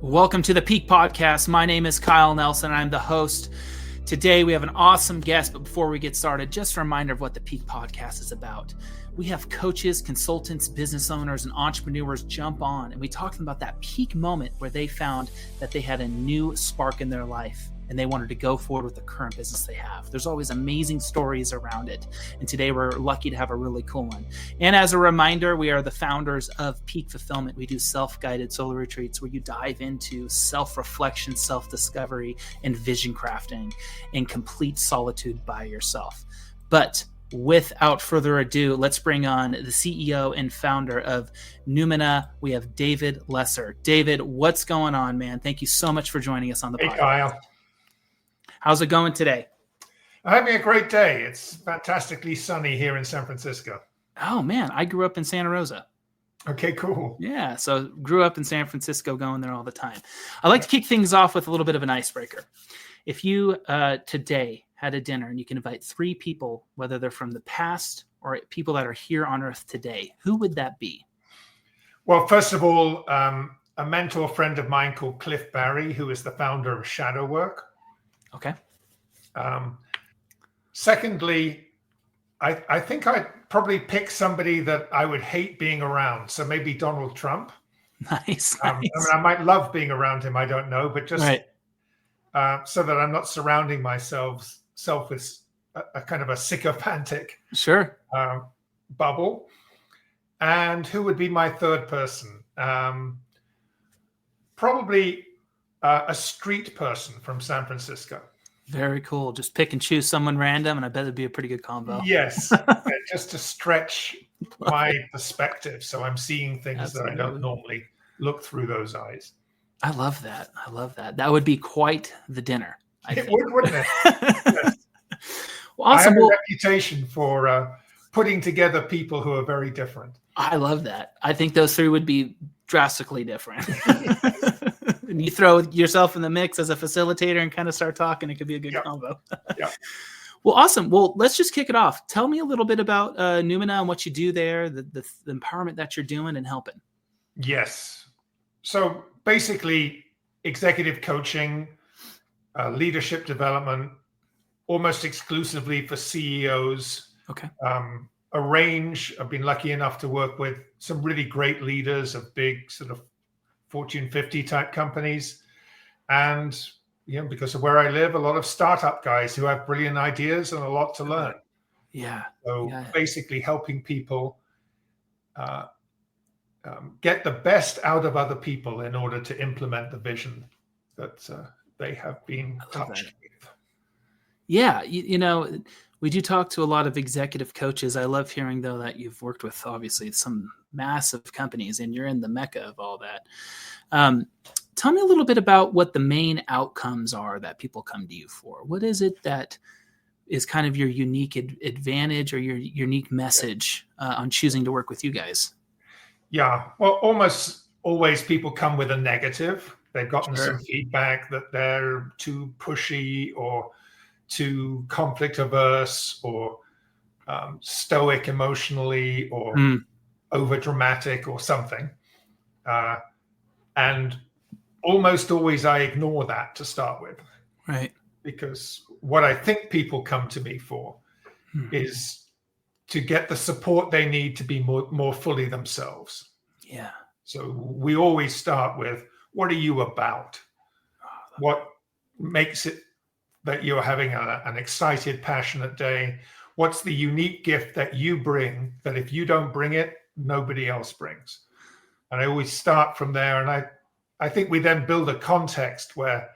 Welcome to the Peak Podcast. My name is Kyle Nelson. I'm the host. Today we have an awesome guest, but before we get started, just a reminder of what the Peak Podcast is about. We have coaches, consultants, business owners, and entrepreneurs jump on, and we talk to them about that peak moment where they found that they had a new spark in their life and they wanted to go forward with the current business they have. There's always amazing stories around it, and today we're lucky to have a really cool one. And as a reminder, we are the founders of Peak Fulfillment. We do self-guided solo retreats where you dive into self-reflection, self-discovery, and vision crafting in complete solitude by yourself. But without further ado, let's bring on the CEO and founder of Numina. We have David Lesser. David, what's going on, man? Thank you so much for joining us on the podcast. Hey, Kyle. How's it going today? I'm having a great day. It's fantastically sunny here in San Francisco. Oh, man. I grew up in Santa Rosa. Okay, cool. Yeah, so grew up in San Francisco, going there all the time. I like to kick things off with a little bit of an icebreaker. If you today had a dinner and you can invite 3 people, whether they're from the past or people that are here on Earth today, who would that be? Well, first of all, a mentor friend of mine called Cliff Barry, who is the founder of Shadow Work. Okay. Secondly, I think I'd probably pick somebody that I would hate being around. So maybe Donald Trump. Nice. I mean, I might love being around him. I don't know, but just right. So that I'm not surrounding myself with a kind of a sycophantic Sure. Bubble. And who would be my third person? Probably a street person from San Francisco. Very cool. Just pick and choose someone random, and I bet it'd be a pretty good combo. Yes, just to stretch my perspective, so I'm seeing things Absolutely. That I don't normally look through those eyes. I love that. That would be quite the dinner. It would, wouldn't it? Yes. Well, awesome. I have a reputation for putting together people who are very different. I love that. I think those 3 would be drastically different. And you throw yourself in the mix as a facilitator and kind of start talking, it could be a good combo. Yeah. Well, awesome. Well, let's just kick it off. Tell me a little bit about Numina and what you do there, the empowerment that you're doing and helping. Yes. So basically, executive coaching, leadership development, almost exclusively for CEOs. Okay. I've been lucky enough to work with some really great leaders of big sort of Fortune 50 type companies. And, because of where I live, a lot of startup guys who have brilliant ideas and a lot to learn. Yeah. So basically helping people get the best out of other people in order to implement the vision that they have been touched with. Yeah. We do talk to a lot of executive coaches. I love hearing, though, that you've worked with, obviously, some massive companies and you're in the mecca of all that. Tell me a little bit about what the main outcomes are that people come to you for. What is it that is kind of your unique advantage or your unique message on choosing to work with you guys? Yeah, well, almost always people come with a negative. They've gotten some feedback that they're too pushy or too conflict averse or stoic emotionally or over dramatic or something. And almost always I ignore that to start with. Right. Because what I think people come to me for is to get the support they need to be more fully themselves. Yeah. So we always start with, what are you about? What makes it that you're having an excited, passionate day? What's the unique gift that you bring that if you don't bring it, nobody else brings? And I always start from there. And I think we then build a context where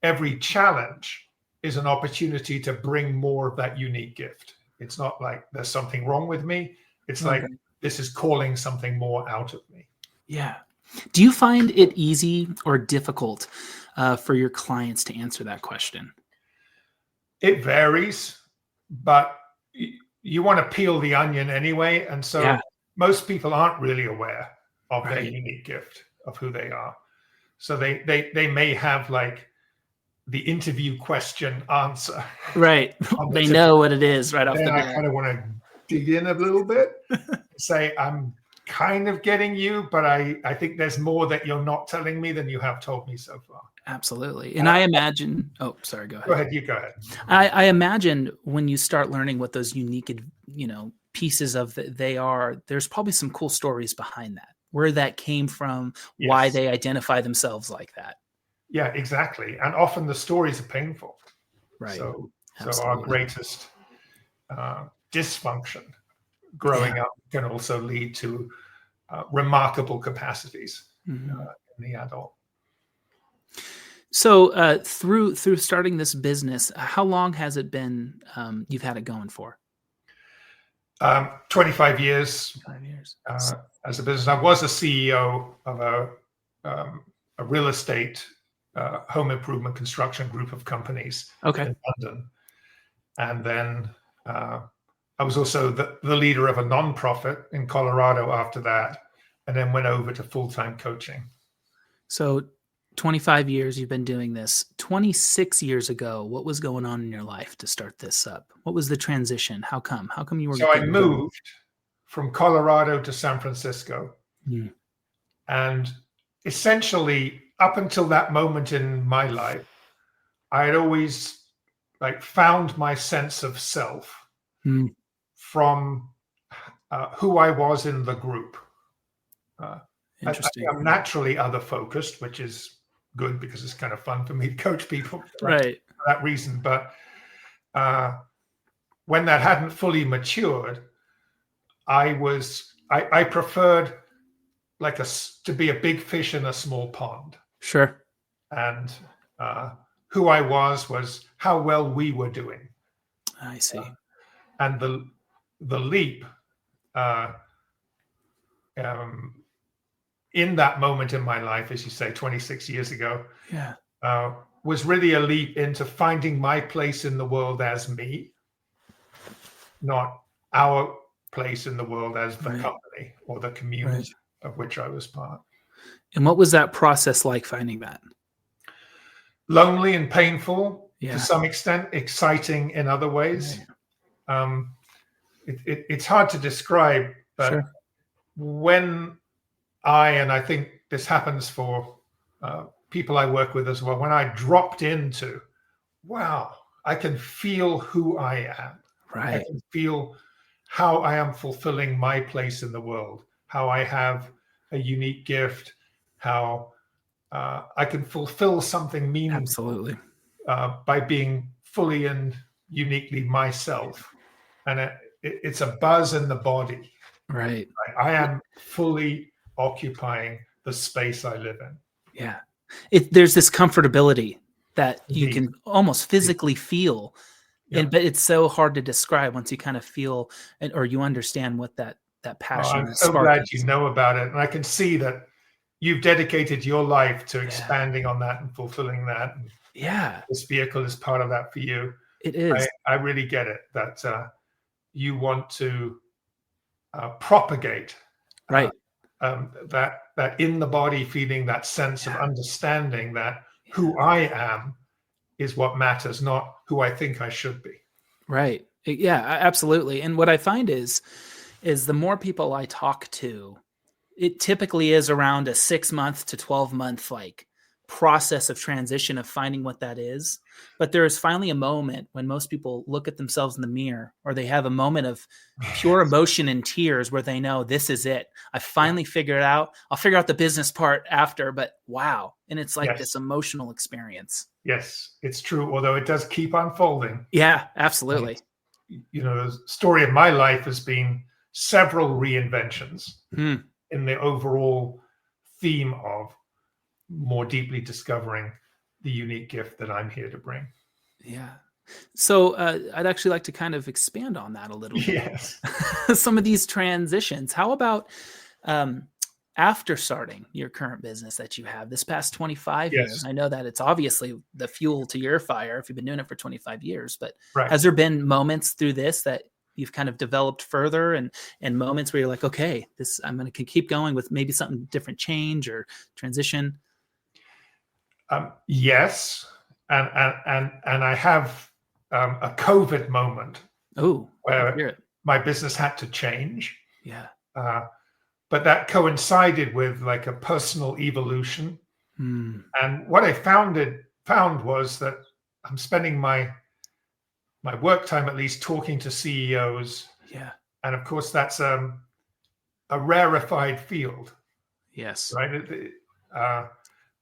every challenge is an opportunity to bring more of that unique gift. It's not like there's something wrong with me. It's like this is calling something more out of me. Yeah. Do you find it easy or difficult for your clients to answer that question? It varies, but you want to peel the onion anyway. And so most people aren't really aware of their unique gift, of who they are. So they may have like the interview question answer. Right. They know what it is right off the bat. I kind of want to dig in a little bit, say, I'm kind of getting you, but I think there's more that you're not telling me than you have told me so far. Absolutely. And I imagine, oh, sorry, go ahead. Go ahead, you go ahead. I imagine when you start learning what those unique, pieces of they are, there's probably some cool stories behind that, where that came from, why they identify themselves like that. Yeah, exactly. And often the stories are painful. Right. So our greatest dysfunction growing up can also lead to remarkable capacities in the adult. So through starting this business, how long has it been you've had it going for? 25 years. 5 years. As a business. I was a CEO of a real estate home improvement construction group of companies in London. And then I was also the leader of a nonprofit in Colorado after that, and then went over to full-time coaching. So 25 years you've been doing this. 26 years ago, what was going on in your life to start this up? What was the transition? How come? How come you were? So I moved from Colorado to San Francisco. And essentially, up until that moment in my life, I had always found my sense of self from who I was in the group. Interesting. I'm naturally other focused, which is good because it's kind of fun for me to coach people for that reason. But when that hadn't fully matured, I preferred to be a big fish in a small pond. Sure. And who I was how well we were doing. I see. And the leap in that moment in my life, as you say, 26 years ago, was really a leap into finding my place in the world as me, not our place in the world as the company or the community of which I was part. And what was that process like, finding that? Lonely and painful to some extent, exciting in other ways. It's hard to describe, but when and I think this happens for people I work with as well, when I dropped into, wow, I can feel who I am. I can feel how I am fulfilling my place in the world, how I have a unique gift, how I can fulfill something meaningful by being fully and uniquely myself. And it's a buzz in the body. Right. I am fully occupying the space I live in. Yeah. There's this comfortability that you can almost physically feel. But it's so hard to describe once you kind of feel or you understand what that passion I'm so glad you know about it. And I can see that you've dedicated your life to expanding on that and fulfilling that. And this vehicle is part of that for you. It is. I really get it that you want to propagate that in the body feeling, that sense of understanding that who I am is what matters, not who I think I should be. Right. Yeah, absolutely. And what I find is the more people I talk to, it typically is around a 6-month to 12-month process of transition of finding what that is. But there is finally a moment when most people look at themselves in the mirror, or they have a moment of pure emotion and tears where they know this is it. I finally figured it out. I'll figure out the business part after, but wow. And it's this emotional experience. Yes, it's true. Although it does keep unfolding. Yeah, absolutely. The story of my life has been several reinventions in the overall theme of more deeply discovering the unique gift that I'm here to bring. Yeah. So I'd actually like to kind of expand on that a little bit. Yes. Some of these transitions. How about after starting your current business that you have this past 25 years? I know that it's obviously the fuel to your fire if you've been doing it for 25 years, but has there been moments through this that you've kind of developed further and moments where you're like, okay, I'm going to keep going with maybe something different, change or transition? Yes. And I have a COVID moment where my business had to change. Yeah. But but that coincided with like a personal evolution. Mm. And what I found was that I'm spending my work time at least talking to CEOs. Yeah. And of course, that's a rarefied field, Yes. right?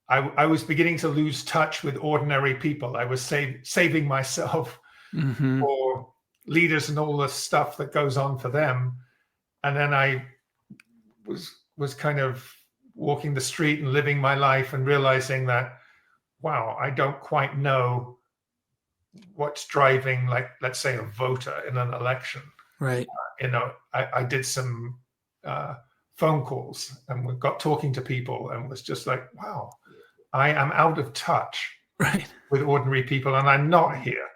I was beginning to lose touch with ordinary people. I was saving myself Mm-hmm. for leaders and all the stuff that goes on for them. And then I was kind of walking the street and living my life and realizing that, wow, I don't quite know what's driving, like, let's say, a voter in an election. Right. I did some phone calls and we got talking to people and was just like, wow, I am out of touch Right. with ordinary people, and I'm not here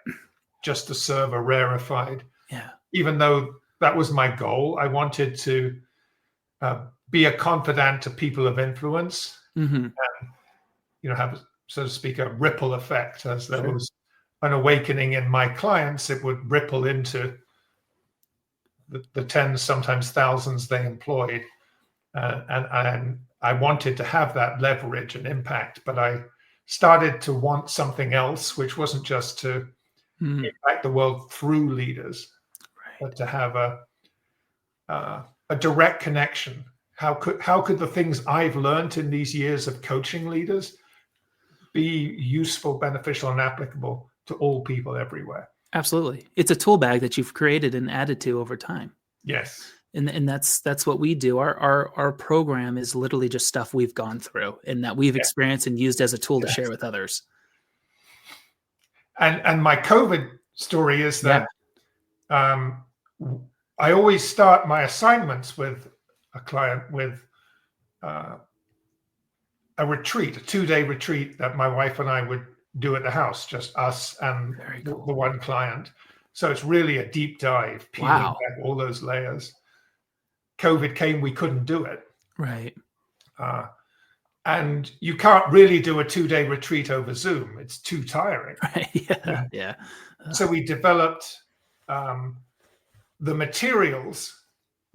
just to serve a rarefied. Yeah. Even though that was my goal, I wanted to be a confidant to people of influence, Mm-hmm. and have, so to speak, a ripple effect. As there Sure. was an awakening in my clients, it would ripple into the tens, sometimes thousands they employed. And I wanted to have that leverage and impact, but I started to want something else, which wasn't just to impact the world through leaders, but to have a direct connection. How could the things I've learned in these years of coaching leaders be useful, beneficial, and applicable to all people everywhere? Absolutely. It's a tool bag that you've created and added to over time. Yes. And that's what we do. Our program is literally just stuff we've gone through and that we've experienced and used as a tool to share with others. And my COVID story is that I always start my assignments with a client with a retreat, a 2-day retreat that my wife and I would do at the house, just us and the one client. So it's really a deep dive, peeling back all those layers. COVID came, we couldn't do it. Right. And you can't really do a 2-day retreat over Zoom. It's too tiring. Right. Yeah. So we developed the materials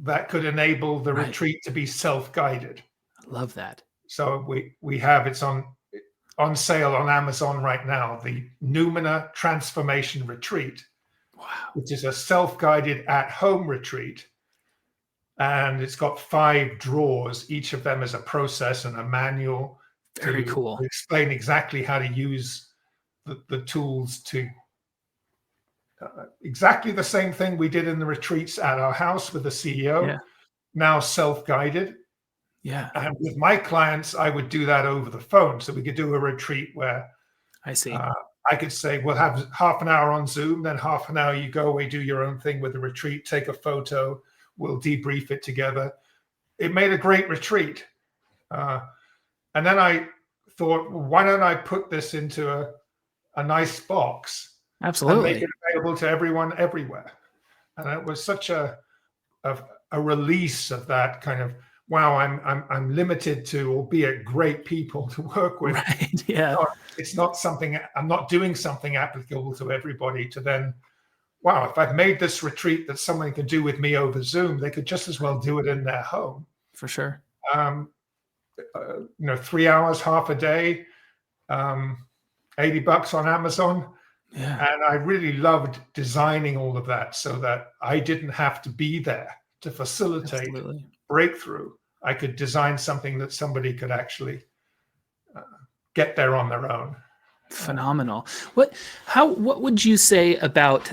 that could enable the retreat to be self-guided. I love that. So we have, it's on sale on Amazon right now, the Numina Transformation Retreat, which is a self-guided at-home retreat. And it's got 5 drawers. Each of them is a process and a manual to explain exactly how to use the tools to exactly the same thing we did in the retreats at our house with the CEO, now self-guided. Yeah. And with my clients, I would do that over the phone. So we could do a retreat where I could say, we'll have half an hour on Zoom, then half an hour you go away, do your own thing with the retreat, take a photo, we'll debrief it together. It made a great retreat. And then I thought, well, why don't I put this into a nice box? Absolutely. And make it available to everyone everywhere. And it was such a release of that kind of, wow, I'm limited to, albeit great people to work with. Right. Yeah. It's not something, I'm not doing something applicable to everybody, to then, wow, if I've made this retreat that someone can do with me over Zoom, they could just as well do it in their home. For sure. 3 hours, half a day, $80 on Amazon. Yeah. And I really loved designing all of that so that I didn't have to be there to facilitate breakthrough. I could design something that somebody could actually get there on their own. Phenomenal. What would you say about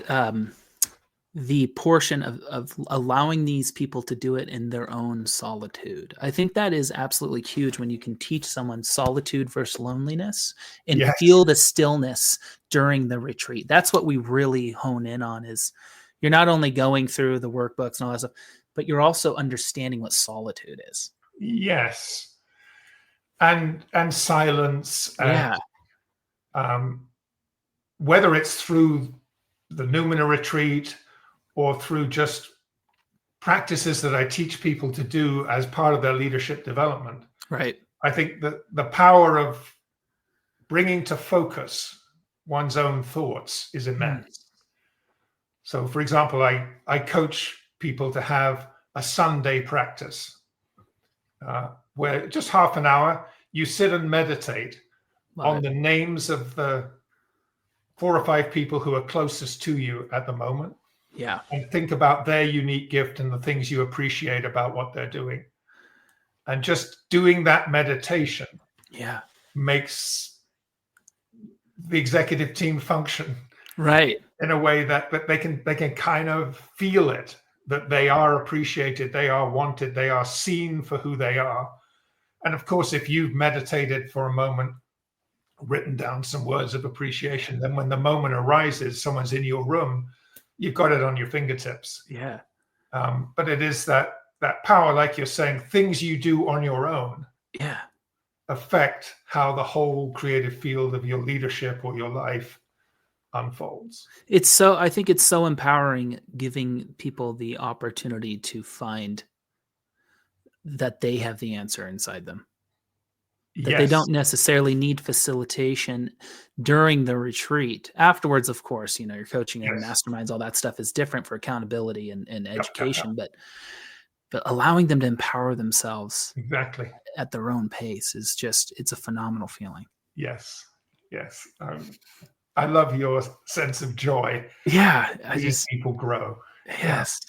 the portion of allowing these people to do it in their own solitude? I think that is absolutely huge when you can teach someone solitude versus loneliness and feel the stillness during the retreat. That's what we really hone in on, is you're not only going through the workbooks and all that stuff, but you're also understanding what solitude is. Yes. And silence. Whether it's through the Numina retreat or through just practices that I teach people to do as part of their leadership development. Right. I think that the power of bringing to focus one's own thoughts is immense. So, for example, I coach people to have a Sunday practice. where just half an hour you sit and meditate on the names of the 4 or 5 people who are closest to you at the moment. Yeah. And think about their unique gift and the things you appreciate about what they're doing. And just doing that meditation makes the executive team function Right. in a way that they can kind of feel it, that they are appreciated, they are wanted, they are seen for who they are. And of course, if you've meditated for a moment, written down some words of appreciation, then when the moment arises, someone's in your room, you've got it on your fingertips. Yeah. But it is that power, like you're saying, things you do on your own affect how the whole creative field of your leadership or your life unfolds. I think it's so empowering, giving people the opportunity to find that they have the answer inside them. That they don't necessarily need facilitation during the retreat. Afterwards, of course, you're coaching and masterminds, all that stuff is different for accountability and education, but allowing them to empower themselves at their own pace is it's a phenomenal feeling. Yes. I love your sense of joy. Yeah. People grow. Yes.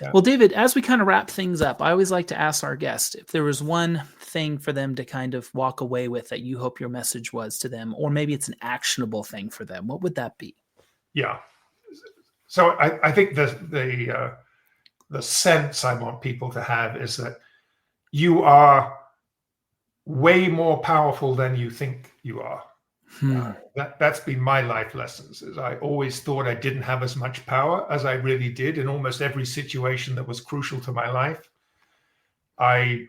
Yeah. Well, David, as we kind of wrap things up, I always like to ask our guests if there was one thing for them to kind of walk away with that you hope your message was to them, or maybe it's an actionable thing for them. What would that be? Yeah. So I think the sense I want people to have is that you are way more powerful than you think you are. That's been my life lessons. Is I always thought I didn't have as much power as I really did in almost every situation that was crucial to my life. I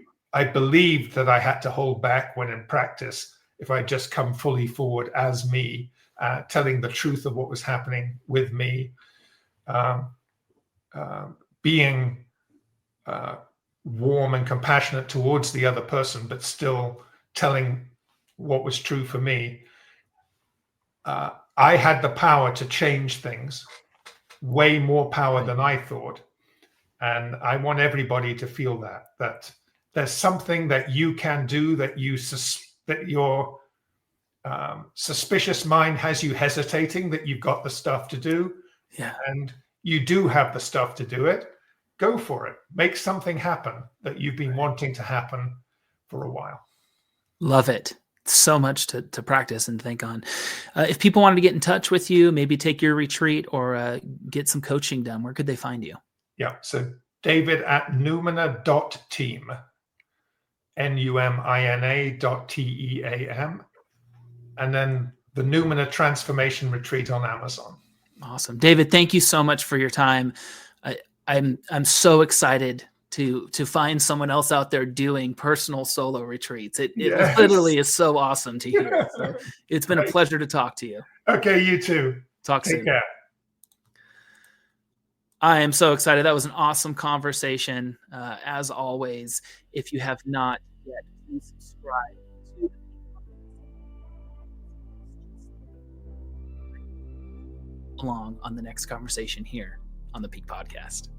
believed that I had to hold back, when in practice, if I just come fully forward as me, telling the truth of what was happening with me, being warm and compassionate towards the other person, but still telling what was true for me. I had the power to change things, way more power than I thought. And I want everybody to feel that there's something that you can do that your suspicious mind has you hesitating, that you've got the stuff to do. Yeah. And you do have the stuff to do it. Go for it. Make something happen that you've been wanting to happen for a while. Love it. So much to practice and think on. If people wanted to get in touch with you, maybe take your retreat or get some coaching done, where could they find you? Yeah. So David at numina.team, numina.team. And then the Numina Transformation Retreat on Amazon. Awesome. David, thank you so much for your time. I'm so excited to find someone else out there doing personal solo retreats. It literally is so awesome to hear. So it's been a pleasure to talk to you. Okay, you too. Talk soon. Take care. I am so excited. That was an awesome conversation. As always, if you have not yet, please subscribe to along on the next conversation here on the Peak Podcast.